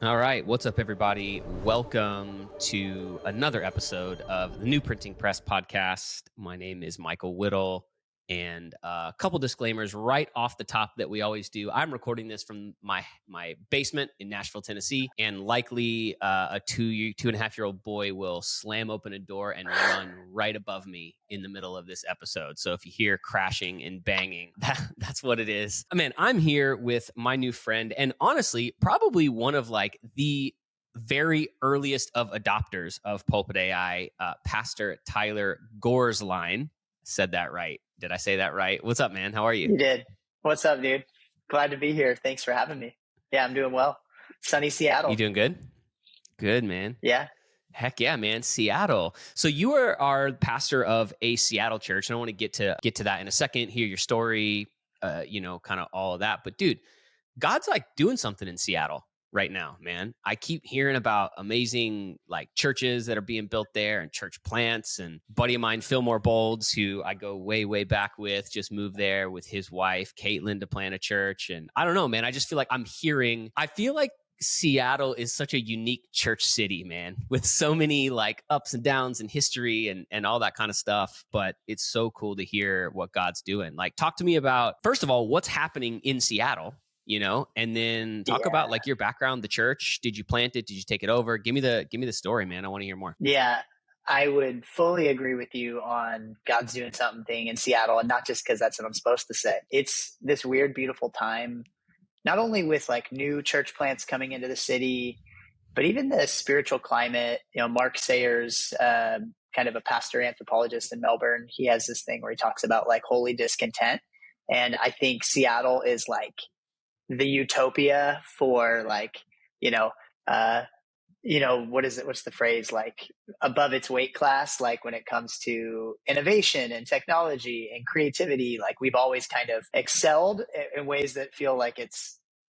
All right. What's up, everybody? Welcome to another episode of the new Printing Press podcast. My name is Michael Whittle. And a couple disclaimers right off the top that we always do. I'm recording this from my basement in Nashville, Tennessee, and likely a 2.5-year-old boy will slam open a door and run right above me in the middle of this episode. So if you hear crashing and banging, that's what it is. Man, I'm here with my new friend, and honestly, probably one of like the very earliest of adopters of Pulpit AI, Pastor Tyler Gorsline. Said that right. Did I say that right? What's up, man? How are you? You did. What's up, dude? Glad to be here. Thanks for having me. Yeah, I'm doing well. Sunny Seattle. You doing good? Good, man. Yeah. Heck yeah, man. Seattle. So you are our pastor of a Seattle church, and I want to get to that in a second, hear your story, kind of all of that. But dude, God's like doing something in Seattle right now, man. I keep hearing about amazing like churches that are being built there and church plants. And a buddy of mine, Fillmore Bolds, who I go way, way back with, just moved there with his wife, Caitlin, to plant a church. And I don't know, man. I just feel like I feel like Seattle is such a unique church city, man, with so many like ups and downs and history and all that kind of stuff. But it's so cool to hear what God's doing. Like, talk to me about, first of all, what's happening in Seattle, and then talk about like your background, the church. Did you plant it? Did you take it over? Give me the story, man. I want to hear more. Yeah, I would fully agree with you on God's doing something in Seattle, and not just because that's what I'm supposed to say. It's this weird, beautiful time, not only with like new church plants coming into the city, but even the spiritual climate. Mark Sayers, kind of a pastor anthropologist in Melbourne, he has this thing where he talks about like holy discontent. And I think Seattle is like the utopia for like, what is it? What's the phrase? Like above its weight class, like when it comes to innovation and technology and creativity, like we've always kind of excelled in ways that feel like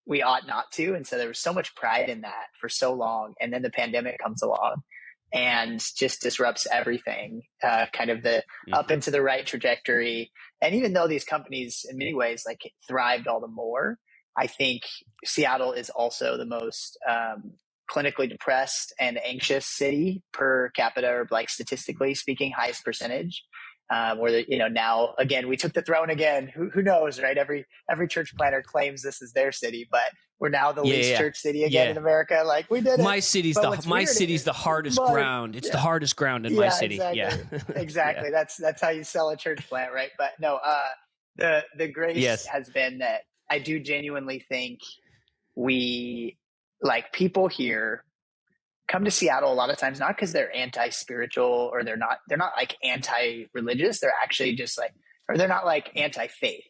we ought not to. And so there was so much pride in that for so long. And then the pandemic comes along and just disrupts everything, kind of the up into the right trajectory. And even though these companies in many ways like thrived all the more, I think Seattle is also the most clinically depressed and anxious city per capita, or like statistically speaking, highest percentage. Where now again we took the throne again. Who knows, right? Every church planter claims this is their city, but we're now the least church city again in America. Like we did it. My city's the hardest ground. It's the hardest ground in my city. Exactly. Yeah, exactly. Yeah. That's how you sell a church plant, right? But no, the grace has been that I do genuinely think we, like, people here come to Seattle a lot of times, not because they're anti-spiritual or they're not like anti-religious. They're actually just like, or they're not like anti-faith.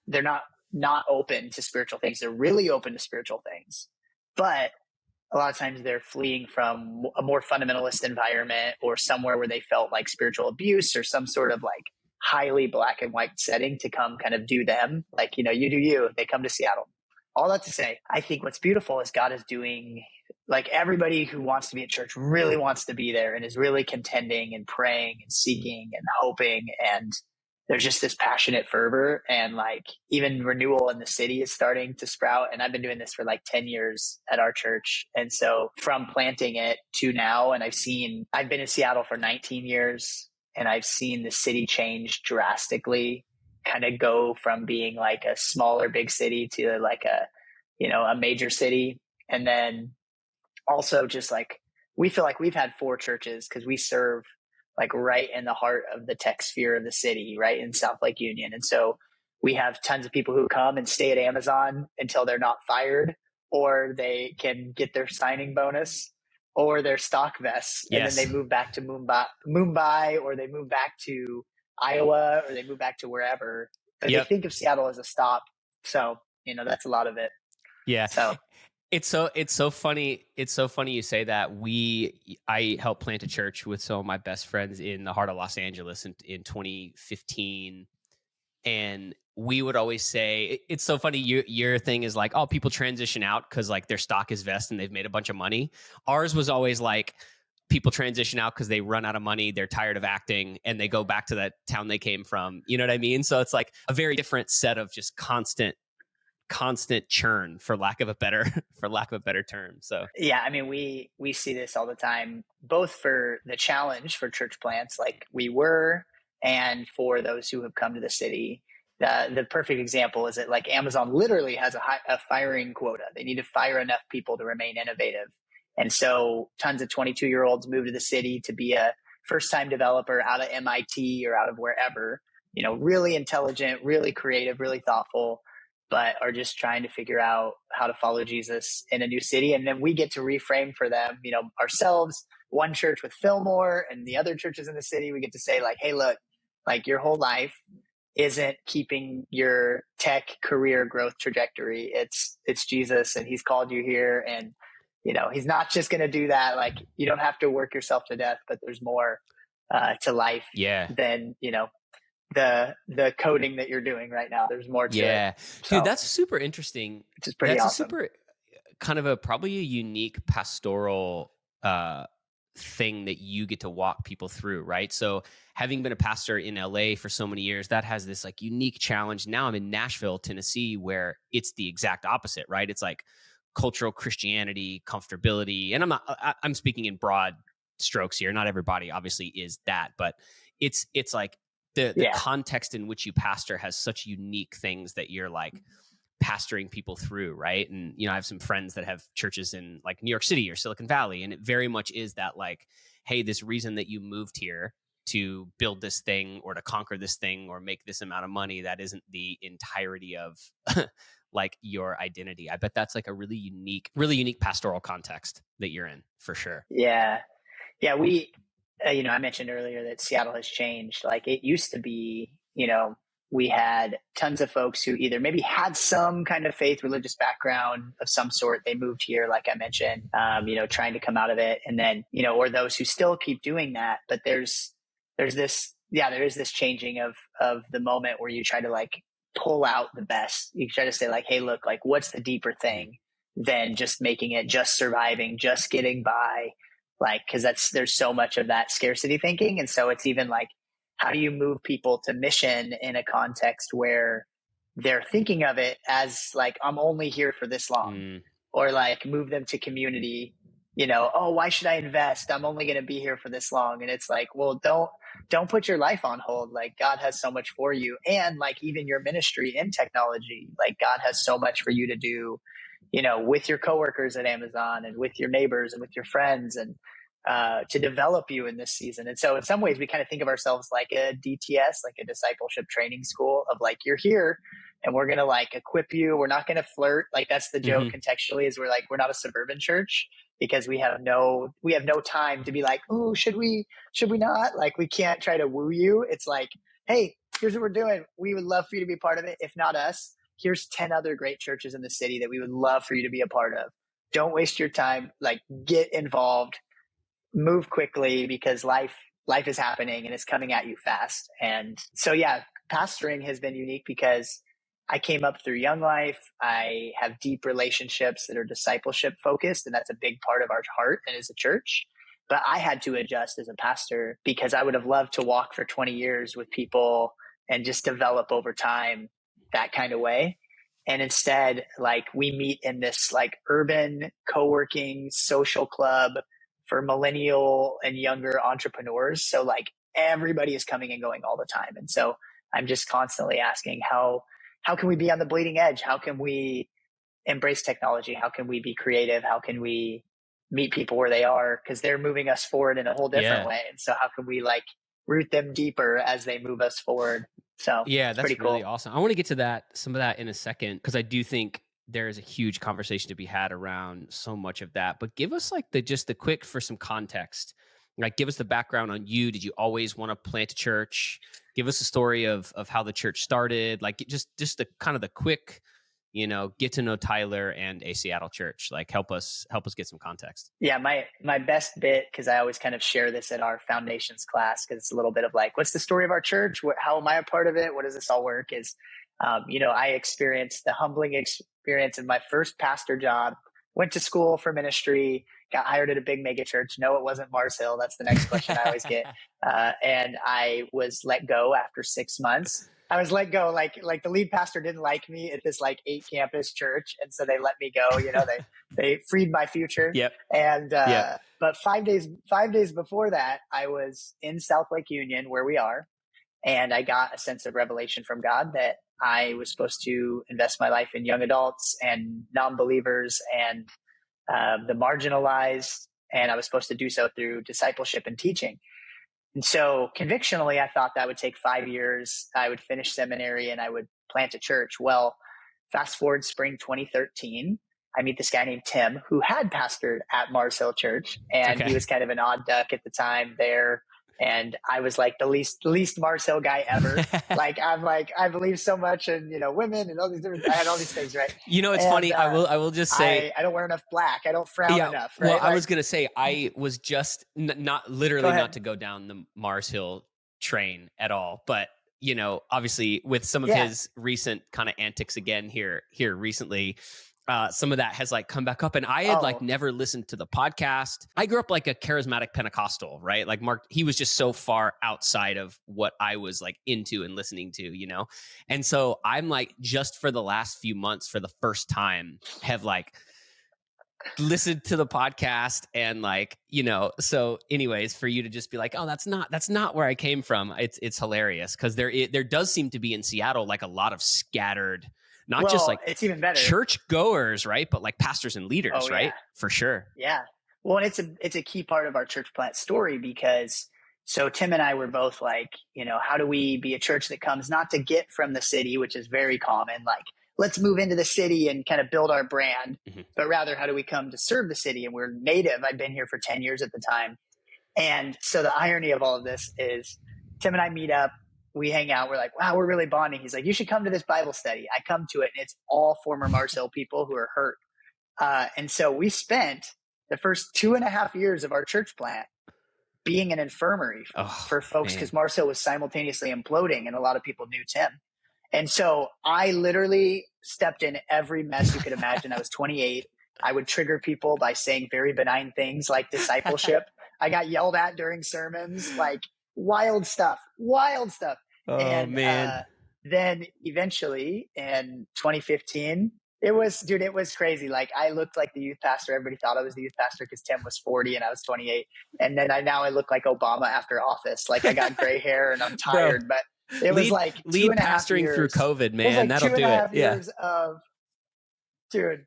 They're not open to spiritual things. They're really open to spiritual things. But a lot of times they're fleeing from a more fundamentalist environment or somewhere where they felt like spiritual abuse or some sort of like highly black and white setting to come kind of do them. Like, you do you. They come to Seattle. All that to say, I think what's beautiful is God is doing, like, everybody who wants to be at church really wants to be there and is really contending and praying and seeking and hoping. And there's just this passionate fervor, and like even renewal in the city is starting to sprout. And I've been doing this for like 10 years at our church. And so from planting it to now, and I've been in Seattle for 19 years and I've seen the city change drastically, kind of go from being like a smaller big city to like a major city. And then also just like, we feel like we've had 4 churches because we serve like right in the heart of the tech sphere of the city, right in South Lake Union. And so we have tons of people who come and stay at Amazon until they're not fired, or they can get their signing bonus or their stock vests. And then they move back to Mumbai, or they move back to Iowa, or they move back to wherever. But they think of Seattle as a stop. So, that's a lot of it. Yeah. So it's so funny. It's so funny you say that. I helped plant a church with some of my best friends in the heart of Los Angeles in 2015. And we would always say, it's so funny. Your thing is like, oh, people transition out because like their stock is vest and they've made a bunch of money. Ours was always like, people transition out because they run out of money, they're tired of acting, and they go back to that town they came from. You know what I mean? So it's like a very different set of just constant constant churn, for lack of a better term. So yeah, I mean, we see this all the time, both for the challenge for church plants like we were, and for those who have come to the city. The perfect example is that like Amazon literally has a firing quota. They need to fire enough people to remain innovative. And so tons of 22-year-olds move to the city to be a first-time developer out of MIT or out of wherever, really intelligent, really creative, really thoughtful, but are just trying to figure out how to follow Jesus in a new city. And then we get to reframe for them, ourselves, one church with Fillmore and the other churches in the city. We get to say like, hey, look, like your whole life isn't keeping your tech career growth trajectory. It's Jesus, and he's called you here. And, he's not just going to do that. Like, you don't have to work yourself to death, but there's more to life than, the coding that you're doing right now. There's more to it. Dude, that's super interesting. Which is pretty awesome. A super kind of probably a unique pastoral thing that you get to walk people through, right? So having been a pastor in LA for so many years, that has this like unique challenge. Now I'm in Nashville, Tennessee, where it's the exact opposite, right? It's like cultural Christianity, comfortability. And I'm speaking in broad strokes here. Not everybody obviously is that, but it's like the context in which you pastor has such unique things that you're like pastoring people through, right? And I have some friends that have churches in like New York City or Silicon Valley, and it very much is that like, hey, this reason that you moved here to build this thing or to conquer this thing or make this amount of money, that isn't the entirety of like your identity. I bet that's like a really unique pastoral context that you're in, for sure. Yeah. We I mentioned earlier that Seattle has changed. Like it used to be, we had tons of folks who either maybe had some kind of faith, religious background of some sort. They moved here, like I mentioned, trying to come out of it. And then, or those who still keep doing that. But there is this changing of the moment where you try to like pull out the best. You try to say like, hey, look, like what's the deeper thing than just making it, just surviving, just getting by. Like, cause there's so much of that scarcity thinking. And so it's even like, how do you move people to mission in a context where they're thinking of it as like, I'm only here for this long, or like move them to community, oh, why should I invest? I'm only going to be here for this long. And it's like, well, don't put your life on hold. Like God has so much for you. And like even your ministry in technology, like God has so much for you to do, with your coworkers at Amazon and with your neighbors and with your friends, and to develop you in this season. And so in some ways we kind of think of ourselves like a DTS, like a discipleship training school of like, you're here and we're going to like equip you. We're not going to flirt. Like that's the joke contextually, is we're not a suburban church because we have no time to be like, oh, should we not? Like we can't try to woo you. It's like, hey, here's what we're doing. We would love for you to be a part of it. If not us, here's 10 other great churches in the city that we would love for you to be a part of. Don't waste your time. Like get involved, move quickly, because life is happening and it's coming at you fast. And so, pastoring has been unique because I came up through Young Life. I have deep relationships that are discipleship focused, and that's a big part of our heart and as a church. But I had to adjust as a pastor because I would have loved to walk for 20 years with people and just develop over time that kind of way. And instead, like we meet in this like urban co-working social club for millennial and younger entrepreneurs. So like everybody is coming and going all the time. And so I'm just constantly asking how can we be on the bleeding edge? How can we embrace technology? How can we be creative? How can we meet people where they are? Because they're moving us forward in a whole different way. And so how can we like root them deeper as they move us forward? So that's pretty really cool. Awesome. I want to get to some of that in a second, because I do think there is a huge conversation to be had around so much of that. But give us like the quick, for some context, like give us the background on you. Did you always want to plant a church? Give us a story of how the church started. Like just the kind of the quick, get to know Tyler and a Seattle church. Like help us get some context. Yeah, my best bit, because I always kind of share this at our foundations class, because it's a little bit of like, what's the story of our church? How am I a part of it? What does this all work? Is, I experienced the humbling experience in my first pastor job, went to school for ministry, got hired at a big mega church. No, it wasn't Mars Hill. That's the next question I always get. And I was let go after 6 months. I was let go. Like the lead pastor didn't like me at this like 8 campus church, and so they let me go. They freed my future. Yep. And Yep. but 5 days before that, I was in South Lake Union, where we are, and I got a sense of revelation from God that I was supposed to invest my life in young adults and non-believers and the marginalized, and I was supposed to do so through discipleship and teaching. And so convictionally, I thought that would take 5 years. I would finish seminary and I would plant a church. Well, fast forward spring 2013, I meet this guy named Tim who had pastored at Mars Hill Church, and he was kind of an odd duck at the time there. And I was like the least Mars Hill guy ever. I believe so much in, women and all these different, I had all these things, right? It's funny. I will just say, I don't wear enough black. I don't frown enough. Right? Well, I was going to say, I was just not literally not to go down the Mars Hill train at all, but obviously with some of his recent kind of antics again here recently, some of that has like come back up, and I had like never listened to the podcast. I grew up like a charismatic Pentecostal, right? Like Mark, he was just so far outside of what I was like into and listening to, and so I'm like, just for the last few months, for the first time, have like listened to the podcast, and like, so anyways, for you to just be like, oh, that's not where I came from, it's hilarious, because there does seem to be in Seattle like a lot of scattered, just like it's even better church goers, right? But like pastors and leaders, right? For sure. Yeah. Well, and it's a key part of our church plant story, because so Tim and I were both like, how do we be a church that comes not to get from the city, which is very common, like let's move into the city and kind of build our brand, but rather how do we come to serve the city? And we're native. I'd been here for 10 years at the time. And so the irony of all of this is Tim and I meet up, we hang out, we're like, wow, we're really bonding. He's like, you should come to this Bible study. I come to it, and it's all former Mars Hill people who are hurt. And so we spent the first 2.5 years of our church plant being an infirmary for folks, because Mars Hill was simultaneously imploding, and a lot of people knew Tim. And so I literally stepped in every mess you could imagine. I was 28. I would trigger people by saying very benign things like discipleship. I got yelled at during sermons, like wild stuff. Oh, man. Then eventually in 2015, it was crazy. Like I looked like the youth pastor. Everybody thought I was the youth pastor because Tim was 40 and I was 28. And then I look like Obama after office. Like I got gray hair and I'm tired, but it was like lead pastoring through COVID, man. That'll do it. Years of, dude.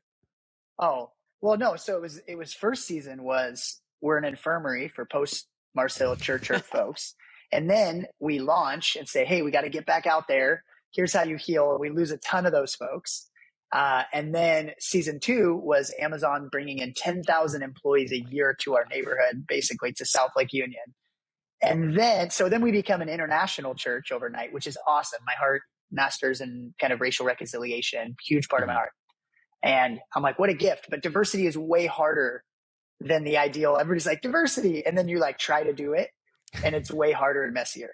Oh, well, no. So it was first season was we're an infirmary for post Mars Hill church hurt folks. And then we launch and say, hey, we got to get back out there. Here's how you heal. We lose a ton of those folks. And then season 2 was Amazon bringing in 10,000 employees a year to our neighborhood, basically to South Lake Union. And then we become an international church overnight, which is awesome. My heart, masters in kind of racial reconciliation, huge part of my heart. And I'm like, what a gift. But diversity is way harder than the ideal. Everybody's like, diversity. And then you like try to do it, and it's way harder and messier.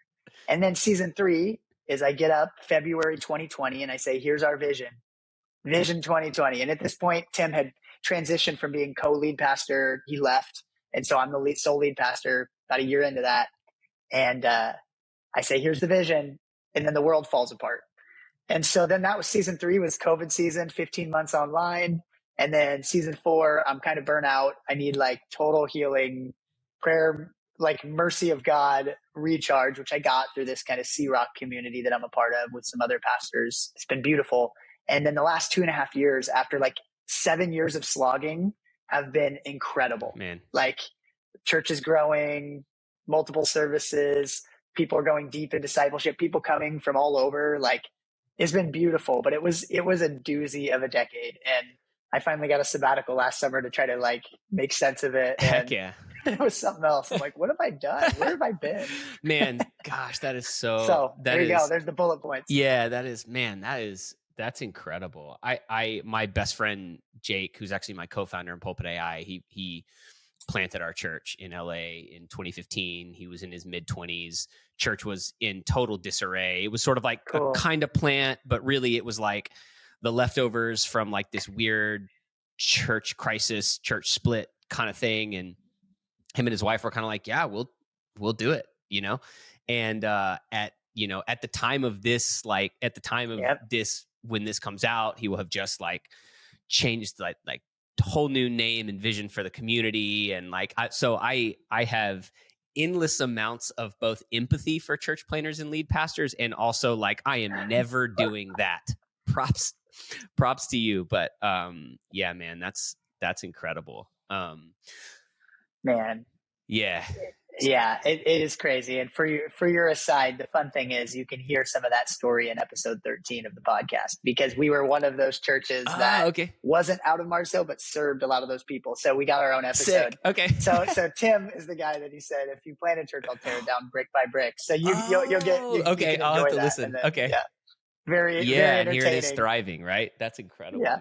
And then season 3 is I get up February 2020 and I say, here's our vision 2020. And at this point, Tim had transitioned from being co-lead pastor. He left. And so I'm the sole lead pastor about a year into that. And I say, here's the vision. And then the world falls apart. And so then that was season 3 was COVID season, 15 months online. And then season 4, I'm kind of burnt out. I need like total healing, prayer, like mercy of God recharge, which I got through this kind of Sea Rock community that I'm a part of with some other pastors. It's been beautiful. And then the last 2.5 years, after like 7 years of slogging, have been incredible. Man, like church is growing, multiple services, people are going deep in discipleship, people coming from all over. Like it's been beautiful, but it was a doozy of a decade. And I finally got a sabbatical last summer to try to like make sense of it. Heck yeah. It was something else. I'm like, what have I done? Where have I been? Man, gosh, that is so there you go. There's the bullet points. Yeah, that's incredible. My best friend, Jake, who's actually my co-founder in Pulpit AI, he planted our church in LA in 2015. He was in his mid-20s. Church was in total disarray. It was sort of like a kind of plant, but really it was like the leftovers from like this weird church crisis, church split kind of thing. And him and his wife were kind of like, yeah, we'll do it, And at at the time of this, Yep. when this comes out, he will have just like changed like whole new name and vision for the community. And I have endless amounts of both empathy for church planners and lead pastors, and also like I am never doing that. Props to you. But yeah, man, that's incredible. Man. Yeah. Yeah, it is crazy. And for your aside, the fun thing is you can hear some of that story in episode 13 of the podcast, because we were one of those churches that Okay. wasn't out of Marso, but served a lot of those people. So we got our own episode. Sick. Okay. So Tim is the guy that he said, if you plant a church, I'll tear it down brick by brick. So you'll get, okay. you can I'll have enjoy to that. listen. And then, Okay. yeah, very Yeah, very and here entertaining. it is thriving, right? That's incredible, Yeah.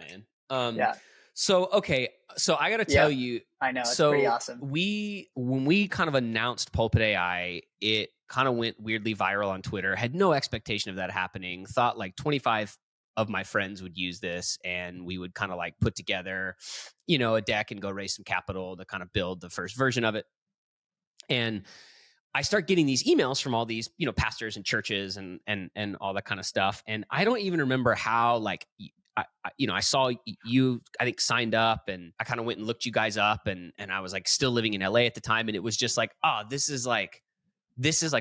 man. Yeah. So okay, so I got to tell you, I know, it's pretty awesome. When we kind of announced Pulpit AI, it kind of went weirdly viral on Twitter. Had no expectation of that happening. Thought like 25 of my friends would use this, and we would kind of like put together, a deck and go raise some capital to kind of build the first version of it. And I start getting these emails from all these, pastors and churches and all that kind of stuff. And I don't even remember how, like, I saw you, I think, signed up, and I kind of went and looked you guys up, and I was like still living in LA at the time. And it was just like, oh, this is like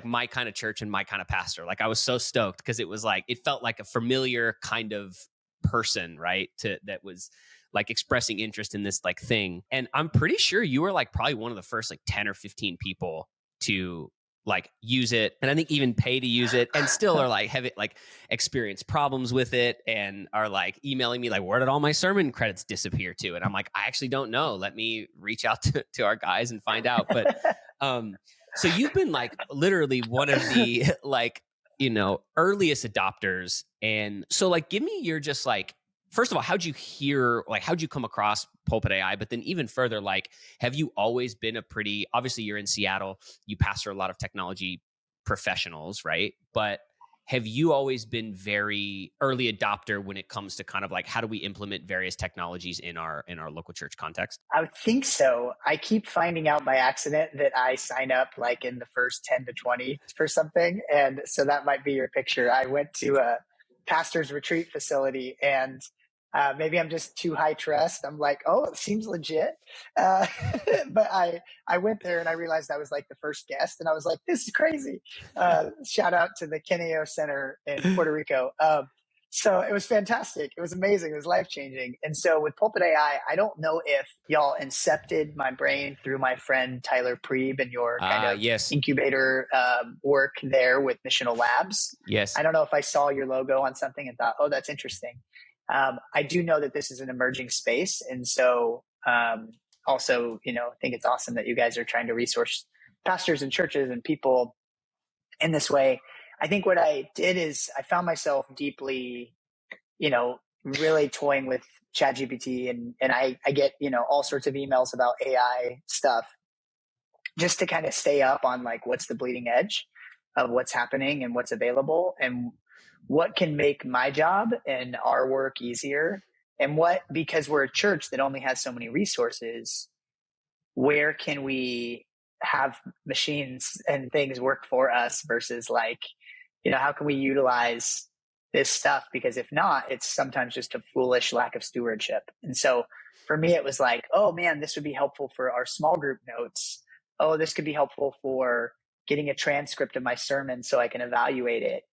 my kind of church and my kind of pastor. Like I was so stoked because it was like, it felt like a familiar kind of person, right? That was like expressing interest in this like thing. And I'm pretty sure you were like probably one of the first like 10 or 15 people to like use it, and I think even pay to use it, and still are like have it like experience problems with it, and are like emailing me like, where did all my sermon credits disappear to? And I'm like, I actually don't know. Let me reach out to our guys and find out. But so you've been like literally one of the like, earliest adopters. And so like, give me your just like, first of all, how'd you come across Pulpit AI? But then even further, like, have you always been obviously you're in Seattle, you pastor a lot of technology professionals, right? But have you always been very early adopter when it comes to kind of like, how do we implement various technologies in our local church context? I would think so. I keep finding out by accident that I sign up like in the first 10 to 20 for something. And so that might be your picture. I went to a pastor's retreat facility, and maybe I'm just too high trust. I'm like, oh, it seems legit. But I went there and I realized I was like the first guest, and I was like, this is crazy. Shout out to the Keneo Center in Puerto Rico. So it was fantastic. It was amazing. It was life-changing. And so with Pulpit AI, I don't know if y'all incepted my brain through my friend Tyler Preeb and your kind of incubator work there with Missional Labs. Yes. I don't know if I saw your logo on something and thought, oh, that's interesting. I do know that this is an emerging space. And so also, I think it's awesome that you guys are trying to resource pastors and churches and people in this way. I think what I did is I found myself deeply, really toying with ChatGPT, and I get, all sorts of emails about AI stuff just to kind of stay up on like what's the bleeding edge of what's happening and what's available and what can make my job and our work easier, and because we're a church that only has so many resources, where can we have machines and things work for us versus like, how can we utilize this stuff? Because if not, it's sometimes just a foolish lack of stewardship. And so for me, it was like, oh man, this would be helpful for our small group notes. Oh, this could be helpful for getting a transcript of my sermon so I can evaluate it.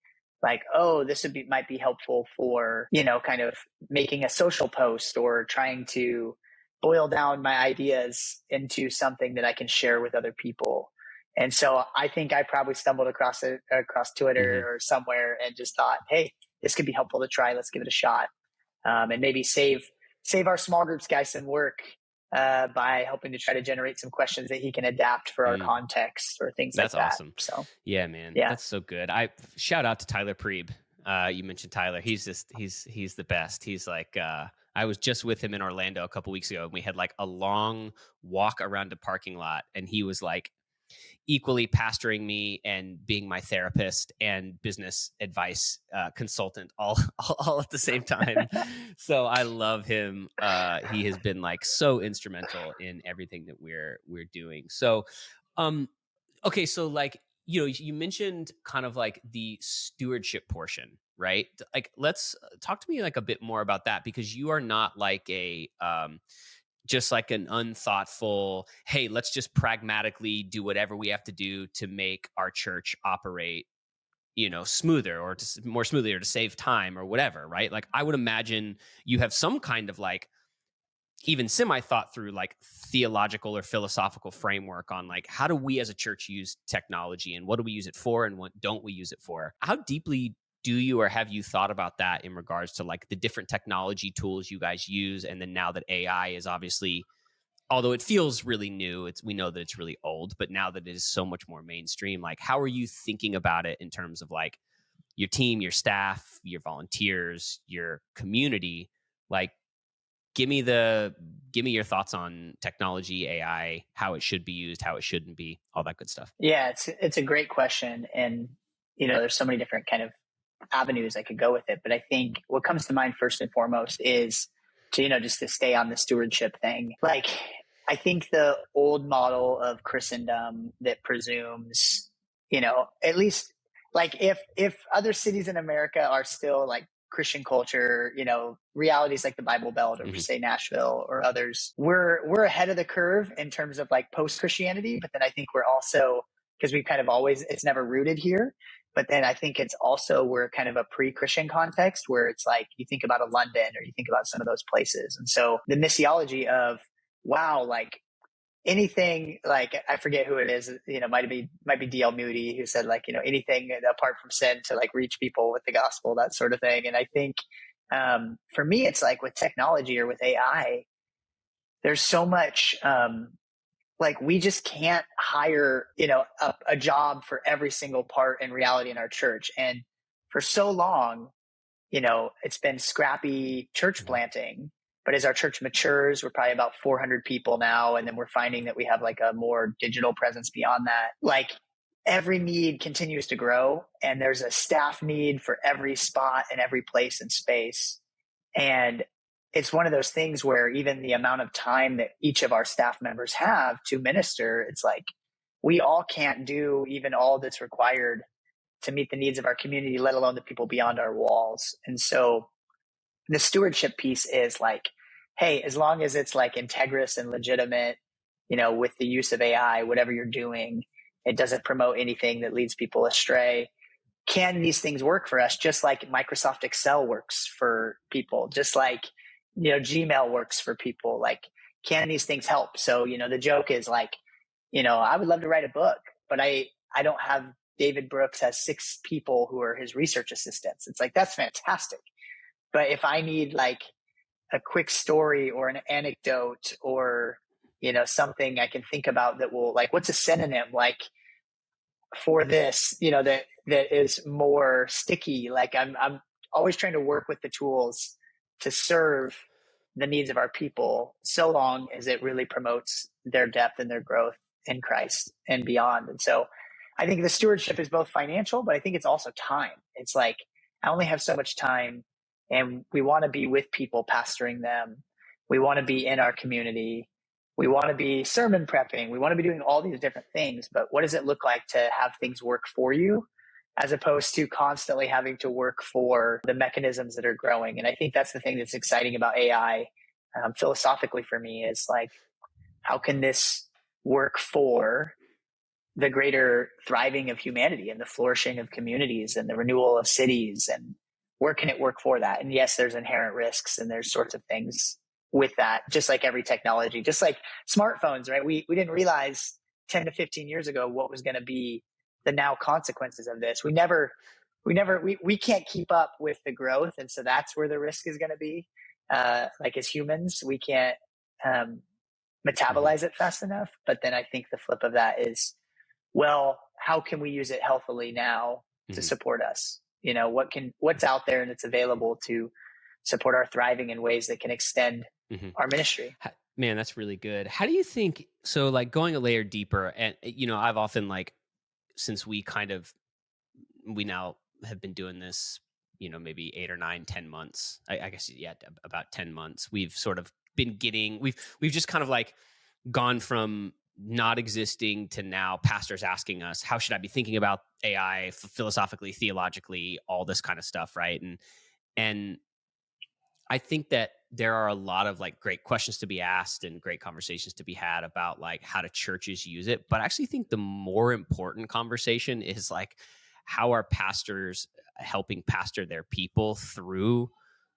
Like, oh, this might be helpful for, kind of making a social post or trying to boil down my ideas into something that I can share with other people. And so I think I probably stumbled across it across Twitter or somewhere and just thought, hey, this could be helpful to try. Let's give it a shot. And maybe save our small groups guy some work by helping to try to generate some questions that he can adapt for our context or things like that. That's awesome. So yeah, man, that's so good. I shout out to Tyler Preeb. You mentioned Tyler. He's the best. He's like, I was just with him in Orlando a couple weeks ago, and we had like a long walk around a parking lot, and he was like equally pastoring me and being my therapist and business advice consultant all at the same time. So I love him. He has been like so instrumental in everything that we're doing. So, okay. So like, you mentioned kind of like the stewardship portion, right? Like, let's talk to me like a bit more about that, because you are not like a just like an unthoughtful, hey, let's just pragmatically do whatever we have to do to make our church operate, smoother, or more smoothly, or to save time or whatever, right? Like, I would imagine you have some kind of like even semi thought through like theological or philosophical framework on like, how do we as a church use technology, and what do we use it for, and what don't we use it for? How deeply do you, or have you thought about that in regards to like the different technology tools you guys use? And then now that AI is obviously, although it feels really new, we know that it's really old, but now that it is so much more mainstream, like, how are you thinking about it in terms of like your team, your staff, your volunteers, your community? Like, give me your thoughts on technology, AI, how it should be used, how it shouldn't be, all that good stuff. Yeah, it's a great question. And, there's so many different kind of avenues I could go with it. But I think what comes to mind first and foremost is to, just to stay on the stewardship thing. Like, I think the old model of Christendom that presumes, at least like if other cities in America are still like Christian culture, realities like the Bible Belt or say Nashville or others, we're ahead of the curve in terms of like post-Christianity. But then I think we're also, because we've kind of always, it's never rooted here. But then I think it's also, we're kind of a pre-Christian context where it's like, you think about a London or you think about some of those places. And so the missiology of, wow, like anything, like I forget who it is, might be D.L. Moody, who said like, anything apart from sin to like reach people with the gospel, that sort of thing. And I think for me, it's like with technology or with AI, there's so much, like we just can't hire, a job for every single part in reality in our church. And for so long, it's been scrappy church planting. But as our church matures, we're probably about 400 people now. And then we're finding that we have like a more digital presence beyond that. Like every need continues to grow, and there's a staff need for every spot and every place and space. And it's one of those things where even the amount of time that each of our staff members have to minister, it's like we all can't do even all that's required to meet the needs of our community, let alone the people beyond our walls. And so the stewardship piece is like, hey, as long as it's like integrous and legitimate, with the use of AI, whatever you're doing, it doesn't promote anything that leads people astray. Can these things work for us? Just like Microsoft Excel works for people, just like, Gmail works for people. Like, can these things help? So, the joke is like, I would love to write a book, but I don't have David Brooks has 6 people who are his research assistants. It's like, that's fantastic. But if I need like a quick story or an anecdote or, something I can think about that will, like, what's a synonym like for this, that is more sticky. Like I'm always trying to work with the tools to serve the needs of our people, so long as it really promotes their depth and their growth in Christ and beyond. And so I think the stewardship is both financial, but I think it's also time. It's like, I only have so much time, and we want to be with people, pastoring them. We want to be in our community. We want to be sermon prepping. We want to be doing all these different things. But what does it look like to have things work for you, as opposed to constantly having to work for the mechanisms that are growing? And I think that's the thing that's exciting about AI, philosophically for me, is like, how can this work for the greater thriving of humanity and the flourishing of communities and the renewal of cities? And where can it work for that? And yes, there's inherent risks and there's sorts of things with that, just like every technology, just like smartphones, right? We didn't realize 10 to 15 years ago what was going to be the now consequences of this. We can't keep up with the growth. And so that's where the risk is going to be. Like as humans, we can't metabolize it fast enough. But then I think the flip of that is, well, how can we use it healthily now to support us? What's out there and it's available to support our thriving in ways that can extend our ministry. Man, that's really good. How do you think, so like going a layer deeper, and I've often, like, since we now have been doing this, maybe 8 or 9, 10 months, I guess, yeah, about 10 months, we've sort of been we've just kind of like gone from not existing to now pastors asking us, how should I be thinking about AI philosophically, theologically, all this kind of stuff, right? And I think that there are a lot of like great questions to be asked and great conversations to be had about like how do churches use it. But I actually think the more important conversation is like, how are pastors helping pastor their people through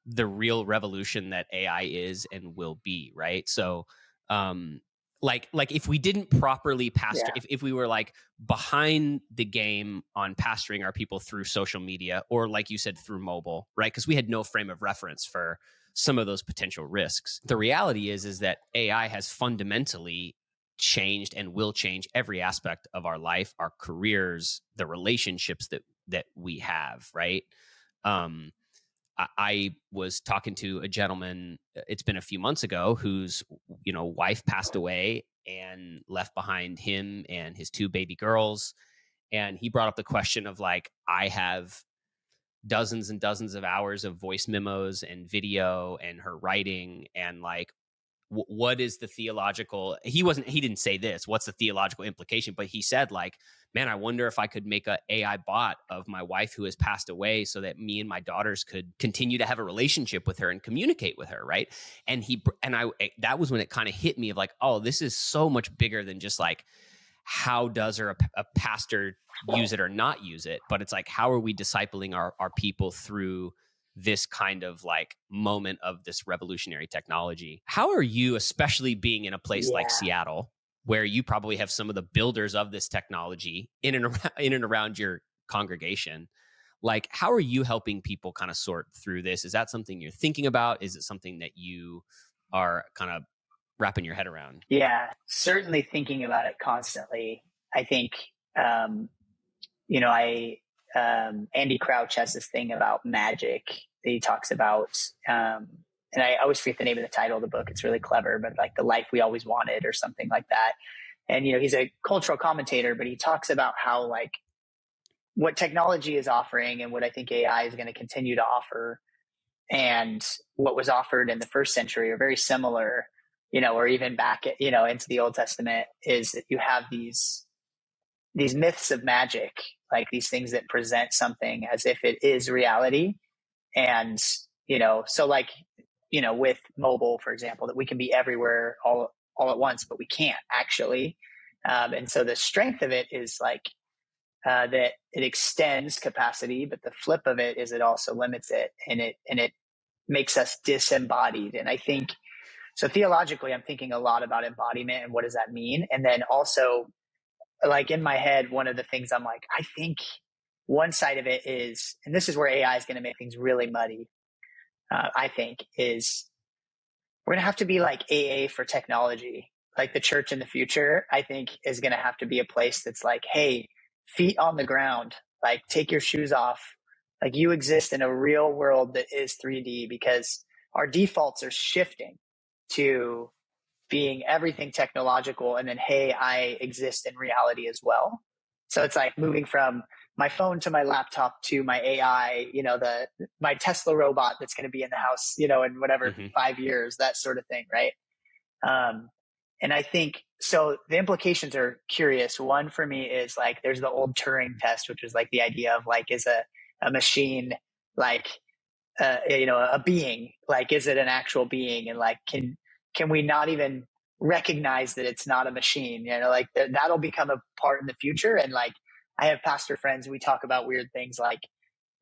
the real revolution that AI is and will be, right? So, like if we didn't properly pastor, Yeah. if we were like behind the game on pastoring our people through social media, or like you said, through mobile, right? Because we had no frame of reference for some of those potential risks. The reality is that AI has fundamentally changed and will change every aspect of our life, our careers, the relationships that we have, right? Um, I was talking to a gentleman, it's been a few months ago, whose wife passed away and left behind him and his two baby girls. And he brought up the question of like, I have dozens and dozens of hours of voice memos and video and her writing, and like, what is the theological, he didn't say this, what's the theological implication, but he said like, man, I wonder if I could make a AI bot of my wife who has passed away so that me and my daughters could continue to have a relationship with her and communicate with her, right? And that was when it kind of hit me of like, oh, this is so much bigger than just like, how does a pastor use it or not use it, but it's like, how are we discipling our people through this kind of like moment of this revolutionary technology? How are you, especially being in a place like Yeah. Seattle, where you probably have some of the builders of this technology in and around your congregation, like how are you helping people kind of sort through this? Is that something you're thinking about? Is it something that you are kind of wrapping your head around? Yeah, certainly thinking about it constantly. I think, um, I Andy Crouch has this thing about magic that he talks about, and I always forget the name of the title of the book. It's really clever, but like The Life We Always Wanted or something like that. And he's a cultural commentator, but he talks about how like what technology is offering and what I think AI is going to continue to offer, and what was offered in the first century are very similar, or even back, into the Old Testament, is that you have these myths of magic, like these things that present something as if it is reality. And, so like, with mobile, for example, that we can be everywhere all at once, but we can't actually. And so the strength of it is like, that it extends capacity, but the flip of it is it also limits it, and it makes us disembodied. And I think so theologically, I'm thinking a lot about embodiment and what does that mean? And then also, like in my head, one of the things I'm like, I think one side of it is, and this is where AI is going to make things really muddy, I think, is we're going to have to be like AA for technology. Like the church in the future, I think, is going to have to be a place that's like, hey, feet on the ground, like take your shoes off. Like you exist in a real world that is 3D, because our defaults are shifting to being everything technological. And then, hey, I exist in reality as well. So it's like moving from my phone to my laptop to my AI, my Tesla robot that's going to be in the house, in whatever, 5 years, that sort of thing. Right. And I think, so the implications are curious. One for me is like, there's the old Turing test, which was like the idea of like, is a machine like, a being, like, is it an actual being? And like, can we not even recognize that it's not a machine? Like that'll become a part in the future. And like, I have pastor friends, we talk about weird things like,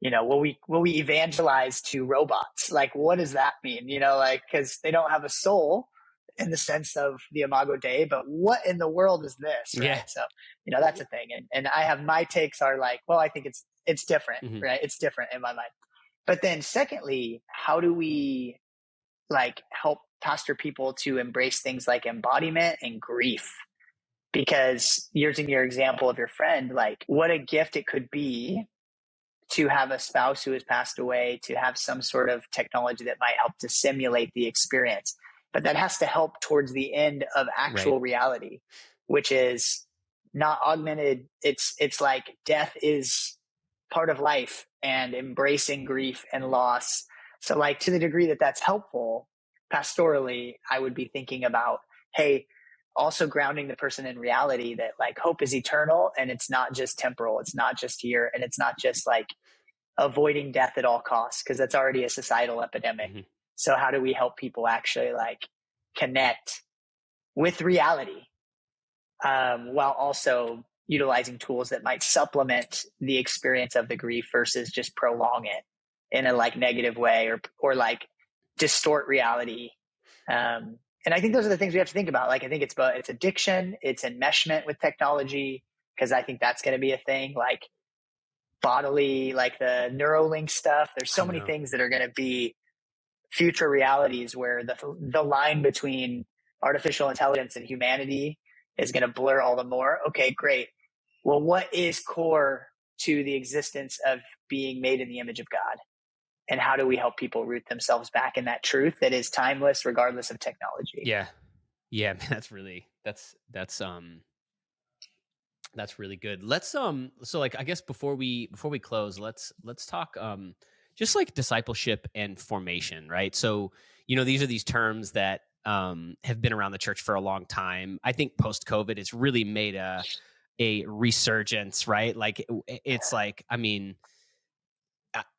will we evangelize to robots? Like, what does that mean? Like, cause they don't have a soul in the sense of the Imago Dei, but what in the world is this? Right. Yeah. So, that's a thing. And I have, my takes are like, well, I think it's different, right? It's different in my mind. But then secondly, how do we like help pastor people to embrace things like embodiment and grief? Because using your example of your friend, like what a gift it could be to have a spouse who has passed away, to have some sort of technology that might help to simulate the experience. But that has to help towards the end of actual reality, which is not augmented. It's like death is part of life, and embracing grief and loss. So like, to the degree that that's helpful pastorally, I would be thinking about, hey, also grounding the person in reality that like hope is eternal and it's not just temporal. It's not just here. And it's not just like avoiding death at all costs, because that's already a societal epidemic. Mm-hmm. So how do we help people actually like connect with reality, while also utilizing tools that might supplement the experience of the grief versus just prolong it in a like negative way or like distort reality. And I think those are the things we have to think about. Like, I think it's addiction, it's enmeshment with technology, because I think that's going to be a thing, like bodily, like the Neuralink stuff. There's so many things that are going to be future realities where the line between artificial intelligence and humanity is going to blur all the more. Okay, great. Well, what is core to the existence of being made in the image of God? And how do we help people root themselves back in that truth that is timeless regardless of technology? Yeah. Yeah, man, that's really good. Let's so like I guess before we close, let's talk just like discipleship and formation, right? So, these are these terms that have been around the church for a long time. I think post-COVID it's really made a resurgence, right? Like it's like, I mean,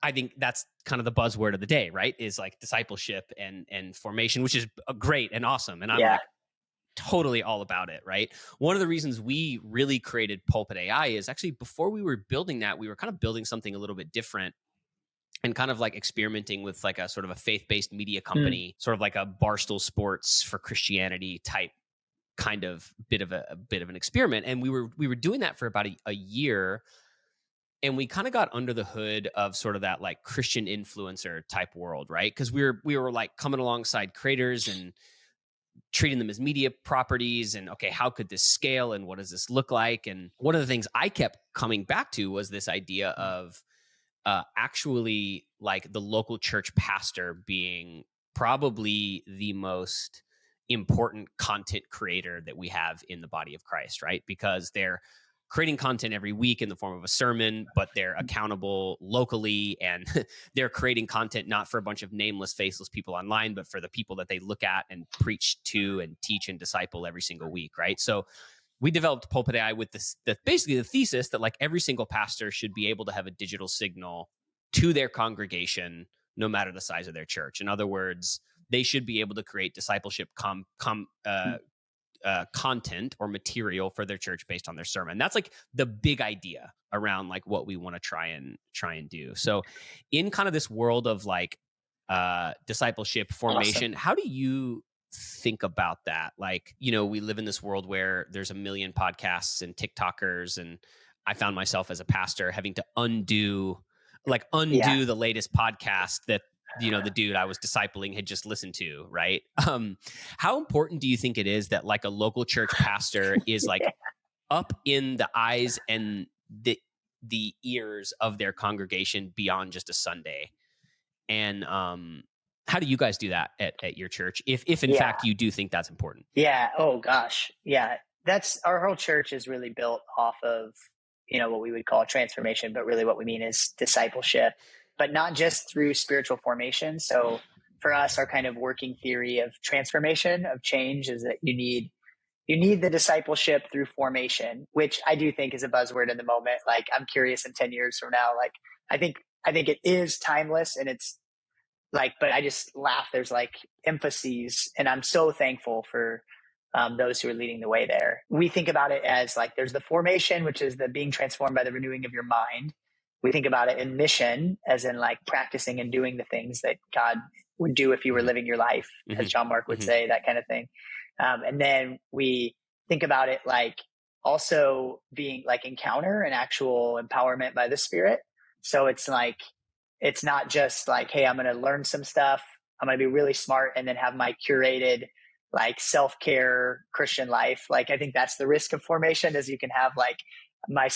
I think that's kind of the buzzword of the day, right? Is like discipleship and formation, which is great and awesome. And I'm like totally all about it, right? One of the reasons we really created Pulpit AI is actually before we were building that, we were kind of building something a little bit different and kind of like experimenting with like a sort of a faith-based media company, sort of like a Barstool Sports for Christianity type kind of bit of an experiment. And we were doing that for about a year. And we kind of got under the hood of sort of that like Christian influencer type world, right? Because we were like coming alongside creators and treating them as media properties, and okay, how could this scale and what does this look like? And one of the things I kept coming back to was this idea of actually like the local church pastor being probably the most important content creator that we have in the body of Christ, right? Because they're creating content every week in the form of a sermon, but they're accountable locally, and they're creating content not for a bunch of nameless, faceless people online, but for the people that they look at and preach to and teach and disciple every single week, right? So we developed Pulpit AI with basically the thesis that like every single pastor should be able to have a digital signal to their congregation, no matter the size of their church. In other words, they should be able to create discipleship content or material for their church based on their sermon. That's like the big idea around like what we want to try and do. So in kind of this world of like discipleship formation, how do you think about that? Like, we live in this world where there's a million podcasts and TikTokers, and I found myself as a pastor having to undo the latest podcast that the dude I was discipling had just listened to, right? How important do you think it is that like a local church pastor is like up in the eyes and the ears of their congregation beyond just a Sunday? And how do you guys do that at your church, if in fact you do think that's important? Yeah. Oh gosh. Yeah. That's our whole church is really built off of, what we would call transformation, but really what we mean is discipleship, but not just through spiritual formation. So for us, our kind of working theory of transformation, of change, is that you need the discipleship through formation, which I do think is a buzzword in the moment. Like, I'm curious in 10 years from now, like, I think it is timeless, and it's like, but I just laugh. There's like emphases, and I'm so thankful for those who are leading the way there. We think about it as like, there's the formation, which is the being transformed by the renewing of your mind. We think about it in mission, as in like practicing and doing the things that God would do if you were living your life, as John Mark would say, that kind of thing. And then we think about it like also being like encounter and actual empowerment by the Spirit. So it's like, it's not just like, hey, I'm going to learn some stuff, I'm going to be really smart, and then have my curated like self-care Christian life. Like, I think that's the risk of formation, is you can have like my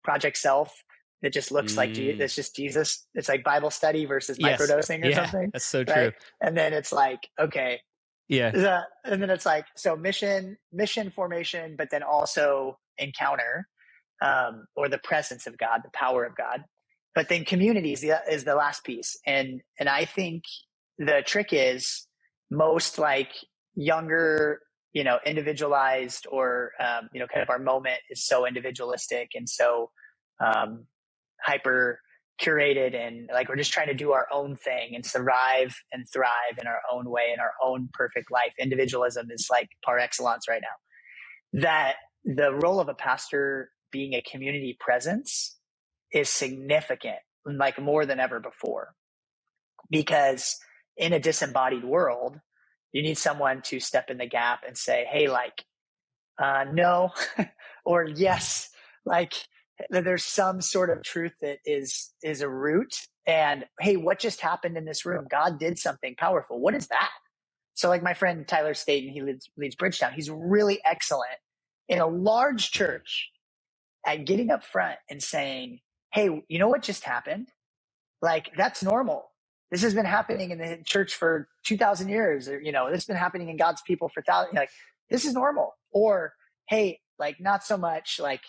project self that just looks like it's just Jesus. It's like Bible study versus microdosing or something. That's so right? true. And then it's like, okay. Yeah. And then it's like, so mission formation, but then also encounter, or the presence of God, the power of God. But then community is the last piece. And I think the trick is most like younger individualized, or, kind of our moment is so individualistic and so um, hyper curated, and like we're just trying to do our own thing and survive and thrive in our own way, in our own perfect life. Individualism is like par excellence right now. That the role of a pastor being a community presence is significant, like more than ever before, because in a disembodied world, you need someone to step in the gap and say, hey, like, no, or yes, like there's some sort of truth that is a root. And hey, what just happened in this room? God did something powerful. What is that? So like my friend Tyler Staten, he leads Bridgetown. He's really excellent in a large church at getting up front and saying, hey, you know what just happened? Like, that's normal. This has been happening in the church for 2,000 years, or, this has been happening in God's people for thousands. Like, this is normal. Or, hey, like, not so much. Like,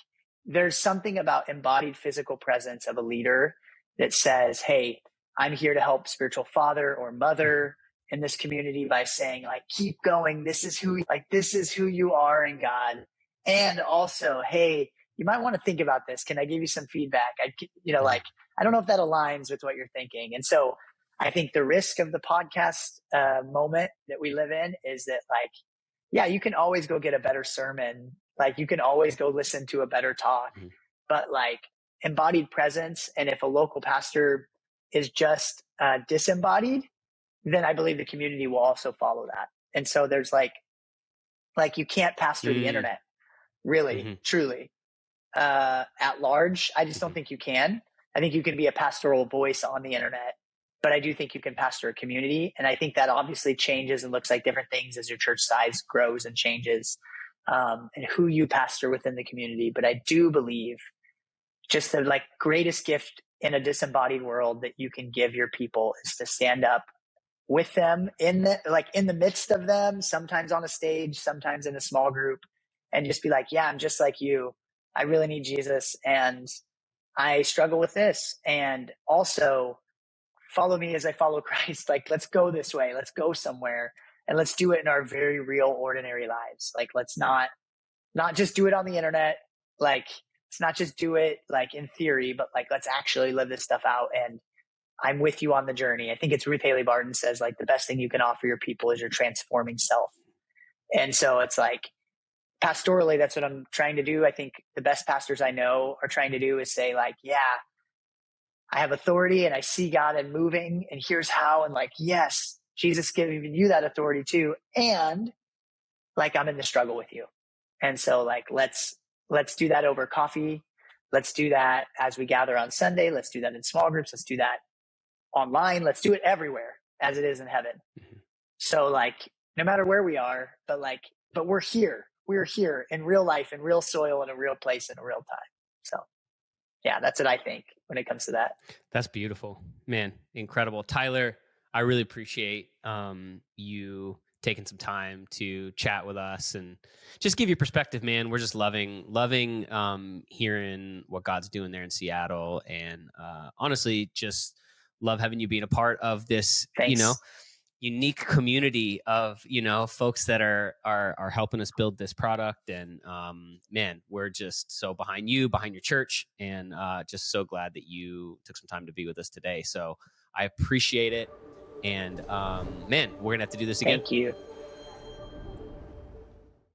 there's something about embodied physical presence of a leader that says, hey, I'm here to help spiritual father or mother in this community by saying, like, keep going. This is who you are in God. And also, hey, you might want to think about this. Can I give you some feedback? Like, I don't know if that aligns with what you're thinking. And so I think the risk of the podcast moment that we live in is that, like, yeah, you can always go get a better sermon. Like, you can always go listen to a better talk, but like embodied presence. And if a local pastor is just disembodied, then I believe the community will also follow that. And so there's like you can't pastor the internet, really, truly, at large. I just don't think you can. I think you can be a pastoral voice on the internet, but I do think you can pastor a community. And I think that obviously changes and looks like different things as your church size grows and changes, and who you pastor within the community. But I do believe just the like greatest gift in a disembodied world that you can give your people is to stand up with them in the midst of them, sometimes on a stage, sometimes in a small group, and just be like, yeah, I'm just like you. I really need Jesus, and I struggle with this. And also follow me as I follow Christ. Like, let's go this way. Let's go somewhere, and let's do it in our very real, ordinary lives. Like, let's not just do it on the internet. Like, let's not just do it like in theory, but like, let's actually live this stuff out. And I'm with you on the journey. I think it's Ruth Haley Barton says, like, the best thing you can offer your people is your transforming self. And so it's like, pastorally, that's what I'm trying to do. I think the best pastors I know are trying to do is say, like, yeah, I have authority and I see God and moving, and here's how. And like, yes, Jesus giving you that authority too. And like, I'm in the struggle with you. And so like, let's do that over coffee. Let's do that as we gather on Sunday. Let's do that in small groups. Let's do that online. Let's do it everywhere as it is in heaven. So like, no matter where we are, but we're here. We're here in real life, in real soil, in a real place, in a real time. So yeah, that's what I think when it comes to that. That's beautiful, man. Incredible. Tyler, I really appreciate you taking some time to chat with us and just give your perspective, man. We're just loving hearing what God's doing there in Seattle. And honestly, just love having you being a part of this, Thanks. Unique community of, folks that are helping us build this product. And man, we're just so behind you, behind your church, and just so glad that you took some time to be with us today. So I appreciate it. And man, we're gonna have to do this again. Thank you.